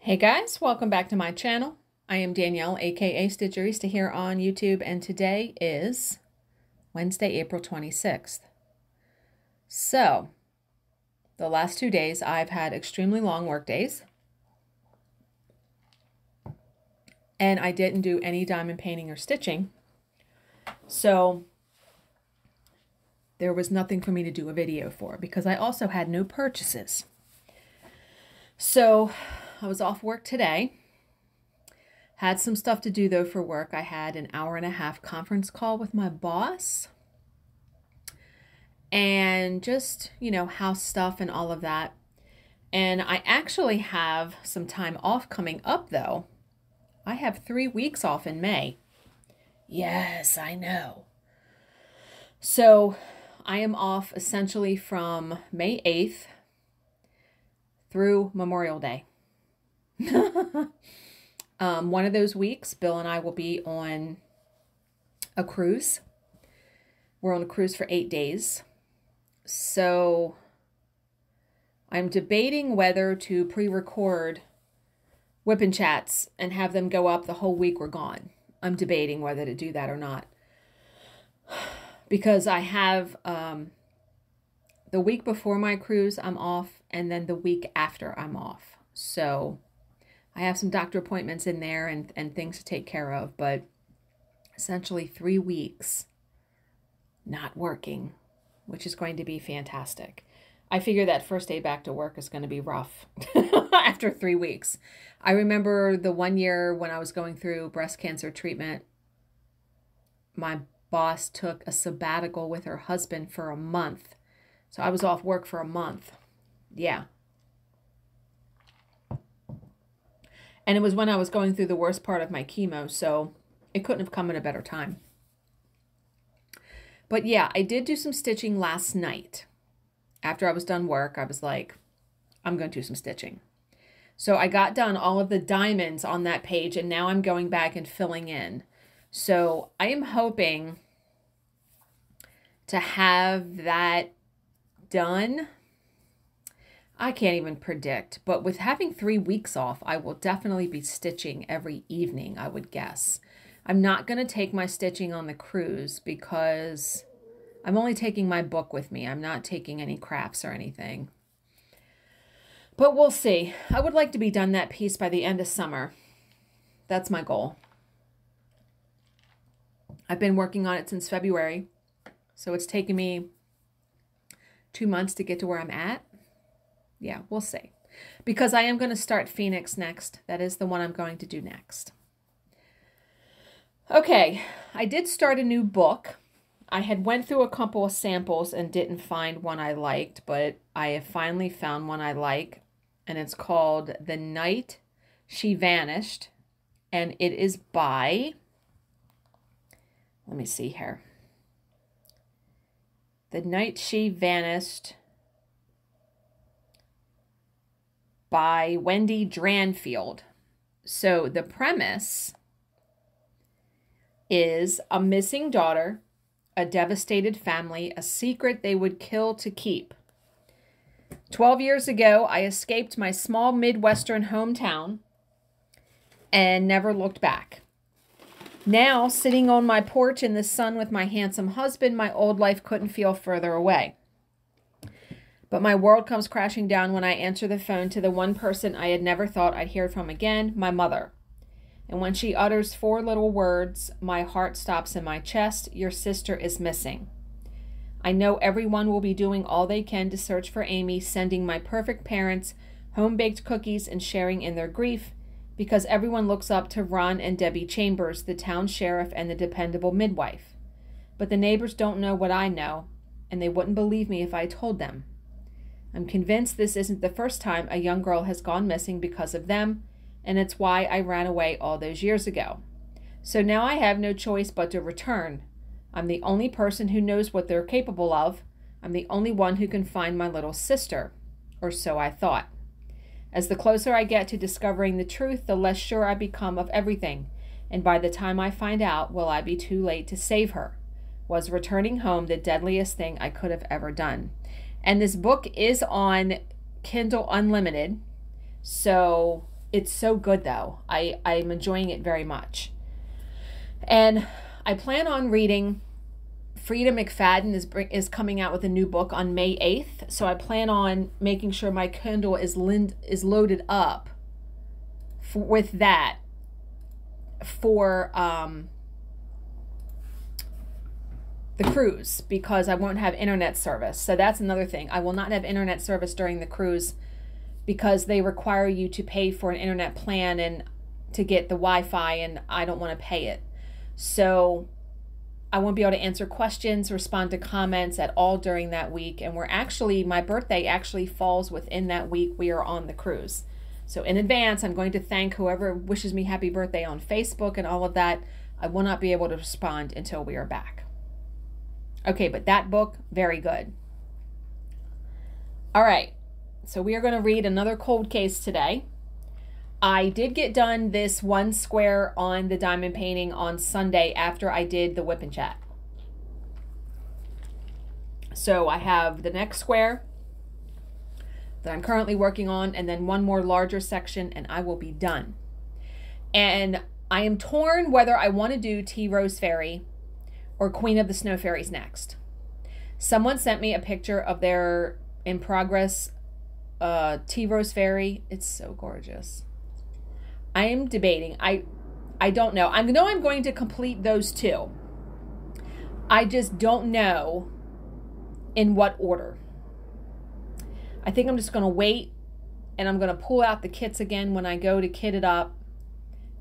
Hey guys, welcome back to my channel. I am Danielle, aka Stitcherista here on YouTube, and today is Wednesday, April 26th. So, the last 2 days I've had extremely long work days, and I didn't do any diamond painting or stitching, so there was nothing for me to do a video for because I also had no purchases. So, I was off work today. Had some stuff to do though for work. I had an hour-and-a-half conference call with my boss. And just, house stuff and all of that. And I actually have some time off coming up though. I have 3 weeks off in May. Yes, I know. So I am off essentially from May 8th through Memorial Day. One of those weeks, Bill and I will be on a cruise. We're on a cruise for 8 days. So I'm debating whether to pre-record WIP and chats and have them go up the whole week we're gone. I'm debating whether to do that or not. Because I have the week before my cruise, I'm off, and then the week after I'm off. So I have some doctor appointments in there and things to take care of, but essentially 3 weeks not working, which is going to be fantastic. I figure that first day back to work is going to be rough after 3 weeks. I remember the 1 year when I was going through breast cancer treatment, my boss took a sabbatical with her husband for a month. So I was off work for a month. Yeah. And it was when I was going through the worst part of my chemo, so it couldn't have come at a better time. But yeah, I did do some stitching last night. After I was done work, I was like, I'm going to do some stitching. So I got done all of the diamonds on that page, and now I'm going back and filling in. So I am hoping to have that done. I can't even predict, but with having 3 weeks off, I will definitely be stitching every evening, I would guess. I'm not going to take my stitching on the cruise because I'm only taking my book with me. I'm not taking any crafts or anything. But we'll see. I would like to be done that piece by the end of summer. That's my goal. I've been working on it since February, so it's taken me 2 months to get to where I'm at. Yeah, we'll see. Because I am going to start Phoenix next. That is the one I'm going to do next. Okay, I did start a new book. I had went through a couple of samples and didn't find one I liked, but I have finally found one I like. And it's called The Night She Vanished. And it is by, let me see here. The Night She Vanished by Wendy Dranfield. So the premise is a missing daughter, a devastated family, a secret they would kill to keep. 12 years ago, I escaped my small Midwestern hometown and never looked back. Now, sitting on my porch in the sun with my handsome husband, my old life couldn't feel further away. But my world comes crashing down when I answer the phone to the one person I had never thought I'd hear from again, my mother. And when she utters 4 little words, my heart stops in my chest. Your sister is missing. I know everyone will be doing all they can to search for Amy, sending my perfect parents home-baked cookies and sharing in their grief, because everyone looks up to Ron and Debbie Chambers, the town sheriff and the dependable midwife. But the neighbors don't know what I know, and they wouldn't believe me if I told them. I'm convinced this isn't the first time a young girl has gone missing because of them, and it's why I ran away all those years ago. So now I have no choice but to return. I'm the only person who knows what they're capable of. I'm the only one who can find my little sister, or so I thought. As the closer I get to discovering the truth, the less sure I become of everything, and by the time I find out, will I be too late to save her? Was returning home the deadliest thing I could have ever done? And this book is on Kindle Unlimited, so It's so good though. I'm enjoying it very much. And I plan on reading. Frida McFadden is coming out with a new book on May 8th. So I plan on making sure my Kindle is loaded up with that for the cruise, because I won't have internet service. So that's another thing. I will not have internet service during the cruise because they require you to pay for an internet plan and to get the Wi-Fi, and I don't want to pay it. So I won't be able to answer questions, respond to comments at all during that week. And my birthday actually falls within that week we are on the cruise. So in advance, I'm going to thank whoever wishes me happy birthday on Facebook and all of that. I will not be able to respond until we are back. Okay, but that book, very good. All right, so we are going to read another cold case today. I did get done this one square on the diamond painting on Sunday after I did the WIP and chat. So I have the next square that I'm currently working on, and then one more larger section, and I will be done. And I am torn whether I want to do Tea Rose Fairy or Queen of the Snow Fairies next. Someone sent me a picture of their in progress Tea Rose Fairy. It's so gorgeous. I am debating. I don't know. I know I'm going to complete those two. I just don't know in what order. I think I'm just going to wait, and I'm going to pull out the kits again when I go to kit it up,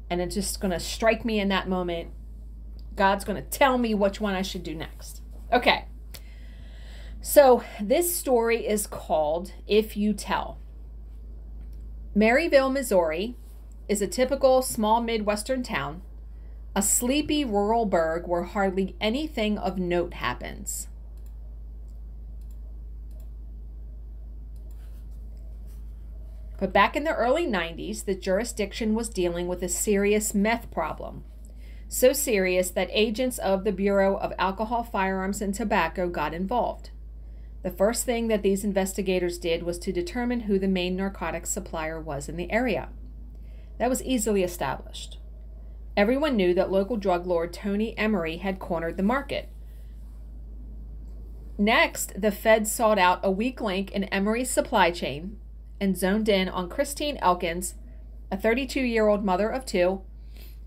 and it's just going to strike me in that moment. God's going to tell me which one I should do next. Okay. So this story is called If You Tell. Maryville, Missouri is a typical small Midwestern town, a sleepy rural burg where hardly anything of note happens. But back in the early 90s, the jurisdiction was dealing with a serious meth problem. So serious that agents of the Bureau of Alcohol, Firearms, and Tobacco got involved. The first thing that these investigators did was to determine who the main narcotics supplier was in the area. That was easily established. Everyone knew that local drug lord Tony Emery had cornered the market. Next, the feds sought out a weak link in Emery's supply chain and zoned in on Christine Elkins, a 32-year-old mother of two,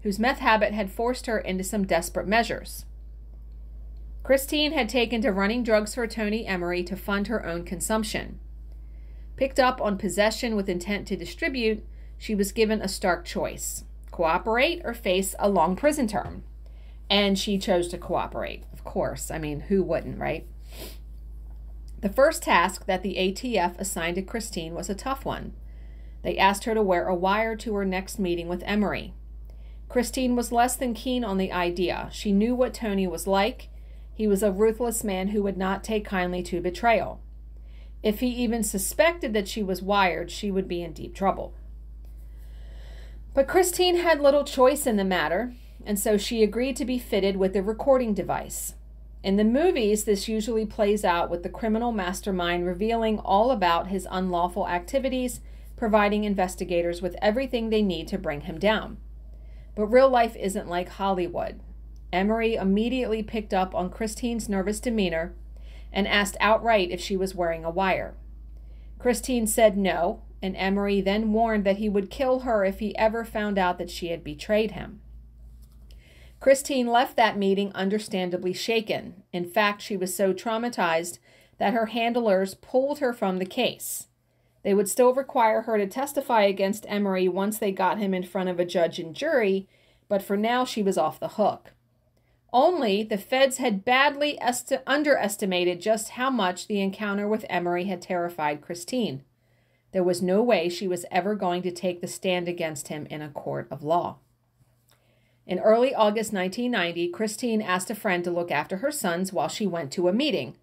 whose meth habit had forced her into some desperate measures. Christine had taken to running drugs for Tony Emery to fund her own consumption. Picked up on possession with intent to distribute, she was given a stark choice: cooperate or face a long prison term. And she chose to cooperate, of course. I mean, who wouldn't, right? The first task that the ATF assigned to Christine was a tough one. They asked her to wear a wire to her next meeting with Emery. Christine was less than keen on the idea. She knew what Tony was like. He was a ruthless man who would not take kindly to betrayal. If he even suspected that she was wired, she would be in deep trouble. But Christine had little choice in the matter, and so she agreed to be fitted with a recording device. In the movies, this usually plays out with the criminal mastermind revealing all about his unlawful activities, providing investigators with everything they need to bring him down. But real life isn't like Hollywood. Emery immediately picked up on Christine's nervous demeanor and asked outright if she was wearing a wire. Christine said no, and Emery then warned that he would kill her if he ever found out that she had betrayed him. Christine left that meeting understandably shaken. In fact, she was so traumatized that her handlers pulled her from the case. They would still require her to testify against Emery once they got him in front of a judge and jury, but for now she was off the hook. Only the feds had badly underestimated just how much the encounter with Emery had terrified Christine. There was no way she was ever going to take the stand against him in a court of law. In early August 1990, Christine asked a friend to look after her sons while she went to a meeting.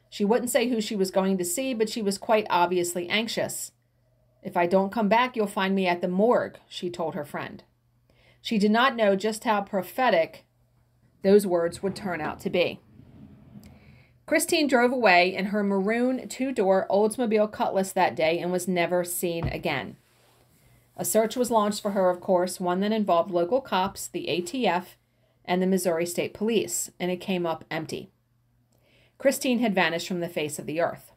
She wouldn't say who she was going to see, but she was quite obviously anxious. "If I don't come back, you'll find me at the morgue," she told her friend. She did not know just how prophetic those words would turn out to be. Christine drove away in her maroon two-door Oldsmobile Cutlass that day and was never seen again. A search was launched for her, of course, one that involved local cops, the ATF, and the Missouri State Police, and it came up empty. Christine had vanished from the face of the earth.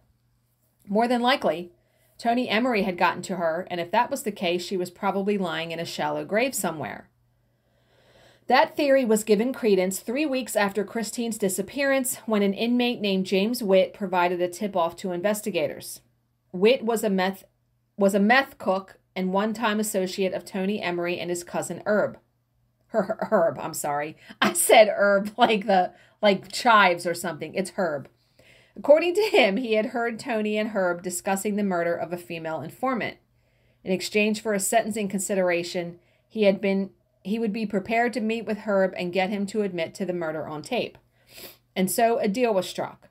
More than likely, Tony Emery had gotten to her, and if that was the case, she was probably lying in a shallow grave somewhere. That theory was given credence 3 weeks after Christine's disappearance, when an inmate named James WIP provided a tip-off to investigators. WIP was a meth cook and one-time associate of Tony Emery and his cousin Herb. Herb, I'm sorry. I said Herb like chives or something. It's Herb. According to him, he had heard Tony and Herb discussing the murder of a female informant. In exchange for a sentencing consideration, he would be prepared to meet with Herb and get him to admit to the murder on tape. And so a deal was struck.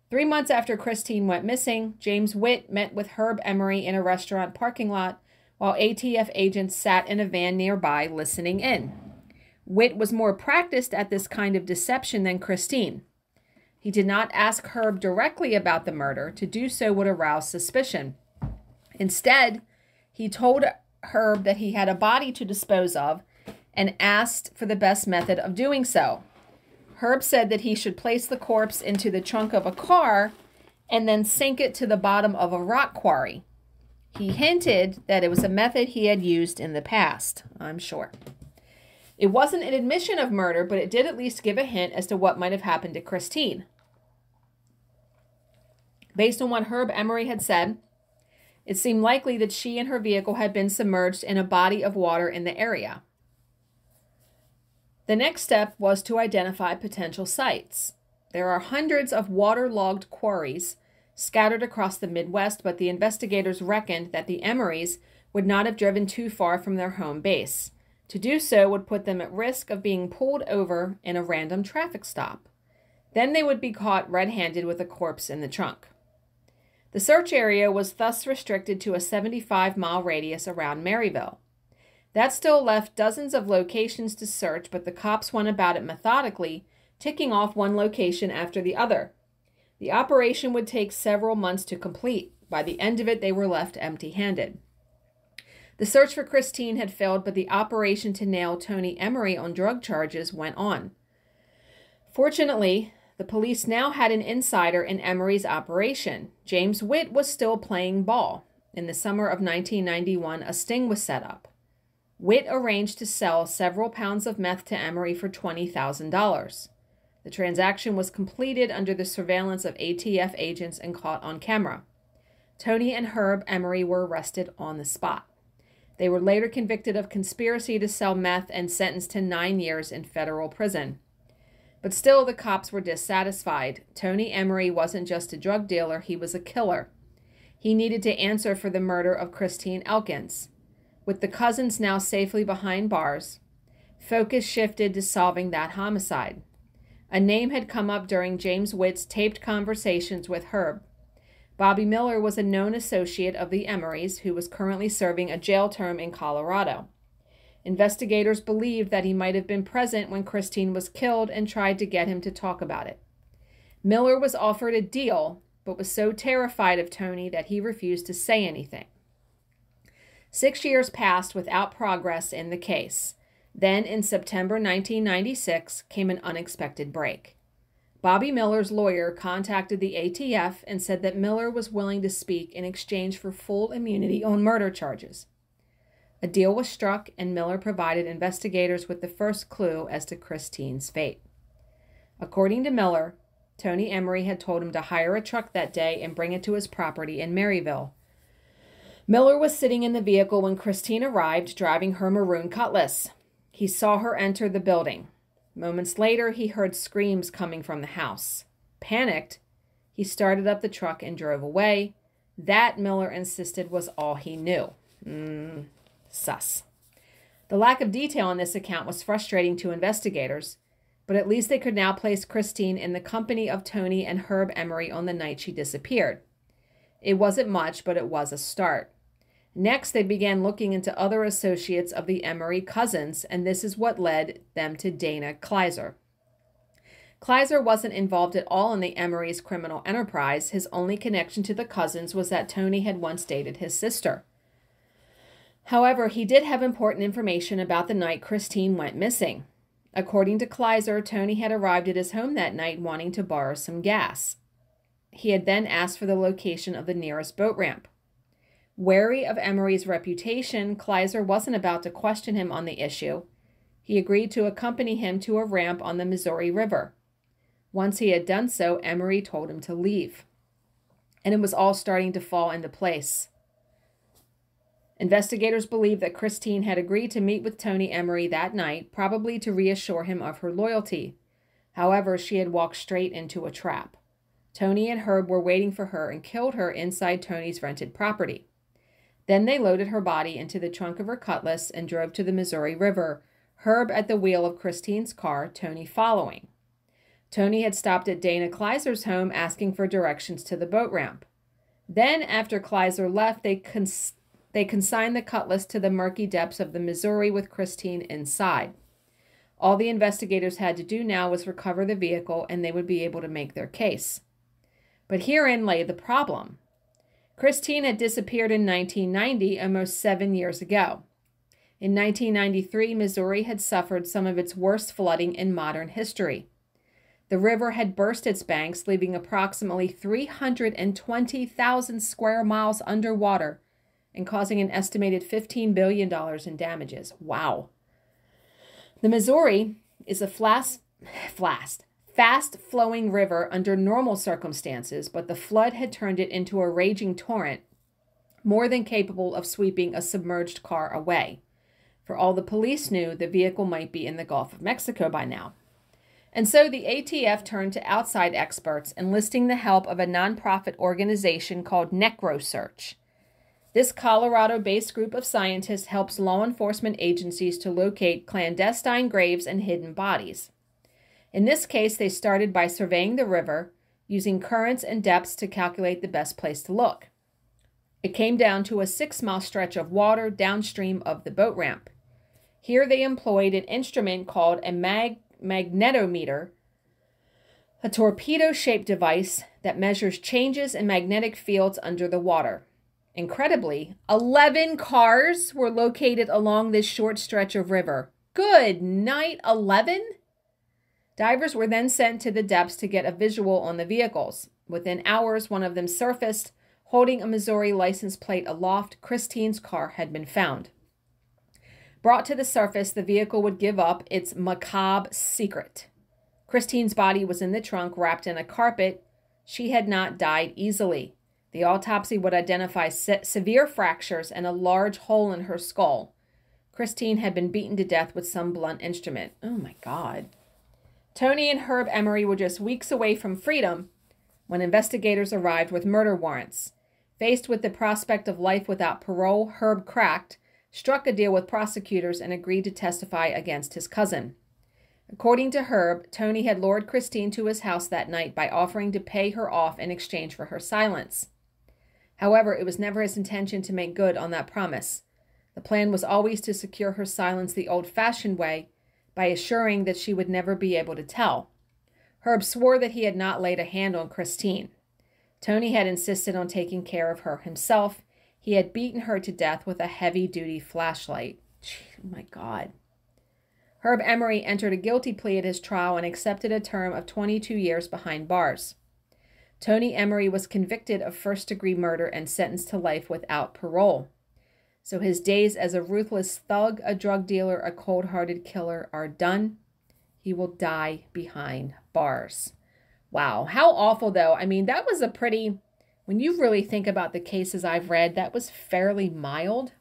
3 months after Christine went missing, James WIP met with Herb Emery in a restaurant parking lot while ATF agents sat in a van nearby listening in. WIP was more practiced at this kind of deception than Christine. He did not ask Herb directly about the murder. To do so would arouse suspicion. Instead, he told Herb that he had a body to dispose of and asked for the best method of doing so. Herb said that he should place the corpse into the trunk of a car and then sink it to the bottom of a rock quarry. He hinted that it was a method he had used in the past, I'm sure. It wasn't an admission of murder, but it did at least give a hint as to what might have happened to Christine. Based on what Herb Emery had said, it seemed likely that she and her vehicle had been submerged in a body of water in the area. The next step was to identify potential sites. There are hundreds of waterlogged quarries scattered across the Midwest, but the investigators reckoned that the Emerys would not have driven too far from their home base. To do so would put them at risk of being pulled over in a random traffic stop. Then they would be caught red-handed with a corpse in the trunk. The search area was thus restricted to a 75-mile radius around Maryville. That still left dozens of locations to search, but the cops went about it methodically, ticking off one location after the other. The operation would take several months to complete. By the end of it, they were left empty-handed. The search for Christine had failed, but the operation to nail Tony Emery on drug charges went on. Fortunately, the police now had an insider in Emery's operation. James WIP was still playing ball. In the summer of 1991, a sting was set up. WIP arranged to sell several pounds of meth to Emery for $20,000. The transaction was completed under the surveillance of ATF agents and caught on camera. Tony and Herb Emery were arrested on the spot. They were later convicted of conspiracy to sell meth and sentenced to 9 years in federal prison. But still, the cops were dissatisfied. Tony Emery wasn't just a drug dealer, he was a killer. He needed to answer for the murder of Christine Elkins. With the cousins now safely behind bars, focus shifted to solving that homicide. A name had come up during James WIP's taped conversations with Herb. Bobby Miller was a known associate of the Emerys who was currently serving a jail term in Colorado. Investigators believed that he might have been present when Christine was killed and tried to get him to talk about it. Miller was offered a deal, but was so terrified of Tony that he refused to say anything. 6 years passed without progress in the case. Then, in September 1996, came an unexpected break. Bobby Miller's lawyer contacted the ATF and said that Miller was willing to speak in exchange for full immunity on murder charges. A deal was struck, and Miller provided investigators with the first clue as to Christine's fate. According to Miller, Tony Emery had told him to hire a truck that day and bring it to his property in Maryville. Miller was sitting in the vehicle when Christine arrived, driving her maroon Cutlass. He saw her enter the building. Moments later, he heard screams coming from the house. Panicked, he started up the truck and drove away. That, Miller insisted, was all he knew. Sus. The lack of detail in this account was frustrating to investigators, but at least they could now place Christine in the company of Tony and Herb Emery on the night she disappeared. It wasn't much, but it was a start. Next, they began looking into other associates of the Emery cousins, and this is what led them to Dana Kleiser. Kleiser wasn't involved at all in the Emery's criminal enterprise. His only connection to the cousins was that Tony had once dated his sister. However, he did have important information about the night Christine went missing. According to Kleiser, Tony had arrived at his home that night wanting to borrow some gas. He had then asked for the location of the nearest boat ramp. Wary of Emery's reputation, Kleiser wasn't about to question him on the issue. He agreed to accompany him to a ramp on the Missouri River. Once he had done so, Emery told him to leave. And it was all starting to fall into place. Investigators believe that Christine had agreed to meet with Tony Emery that night, probably to reassure him of her loyalty. However, she had walked straight into a trap. Tony and Herb were waiting for her and killed her inside Tony's rented property. Then they loaded her body into the trunk of her Cutlass and drove to the Missouri River, Herb at the wheel of Christine's car, Tony following. Tony had stopped at Dana Kleiser's home asking for directions to the boat ramp. Then, after Kleiser left, they consigned the Cutlass to the murky depths of the Missouri with Christine inside. All the investigators had to do now was recover the vehicle, and they would be able to make their case. But herein lay the problem. Christine had disappeared in 1990, almost 7 years ago. In 1993, Missouri had suffered some of its worst flooding in modern history. The river had burst its banks, leaving approximately 320,000 square miles underwater and causing an estimated $15 billion in damages. Wow. The Missouri is a fast-flowing river under normal circumstances, but the flood had turned it into a raging torrent, more than capable of sweeping a submerged car away. For all the police knew, the vehicle might be in the Gulf of Mexico by now. And so the ATF turned to outside experts, enlisting the help of a nonprofit organization called NecroSearch. This Colorado-based group of scientists helps law enforcement agencies to locate clandestine graves and hidden bodies. In this case, they started by surveying the river, using currents and depths to calculate the best place to look. It came down to a 6-mile stretch of water downstream of the boat ramp. Here they employed an instrument called a magnetometer, a torpedo-shaped device that measures changes in magnetic fields under the water. Incredibly, 11 cars were located along this short stretch of river. Good night, 11? Divers were then sent to the depths to get a visual on the vehicles. Within hours, one of them surfaced, holding a Missouri license plate aloft. Christine's car had been found. Brought to the surface, the vehicle would give up its macabre secret. Christine's body was in the trunk, wrapped in a carpet. She had not died easily. The autopsy would identify severe fractures and a large hole in her skull. Christine had been beaten to death with some blunt instrument. Oh my God. Tony and Herb Emery were just weeks away from freedom when investigators arrived with murder warrants. Faced with the prospect of life without parole, Herb cracked, struck a deal with prosecutors, and agreed to testify against his cousin. According to Herb, Tony had lured Christine to his house that night by offering to pay her off in exchange for her silence. However, it was never his intention to make good on that promise. The plan was always to secure her silence the old-fashioned way, by assuring that she would never be able to tell. Herb swore that he had not laid a hand on Christine. Tony had insisted on taking care of her himself. He had beaten her to death with a heavy-duty flashlight. Oh my God. Herb Emery entered a guilty plea at his trial and accepted a term of 22 years behind bars. Tony Emery was convicted of first-degree murder and sentenced to life without parole. So his days as a ruthless thug, a drug dealer, a cold-hearted killer are done. He will die behind bars. Wow. How awful, though. I mean, that was a pretty, when you really think about the cases I've read, that was fairly mild,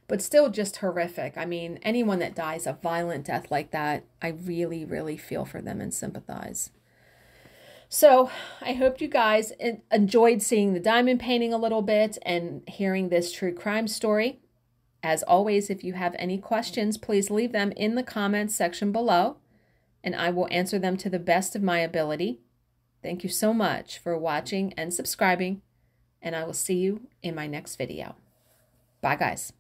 but still just horrific. I mean, anyone that dies a violent death like that, I really, really feel for them and sympathize. So I hope you guys enjoyed seeing the diamond painting a little bit and hearing this true crime story. As always, if you have any questions, please leave them in the comments section below, and I will answer them to the best of my ability. Thank you so much for watching and subscribing, and I will see you in my next video. Bye, guys.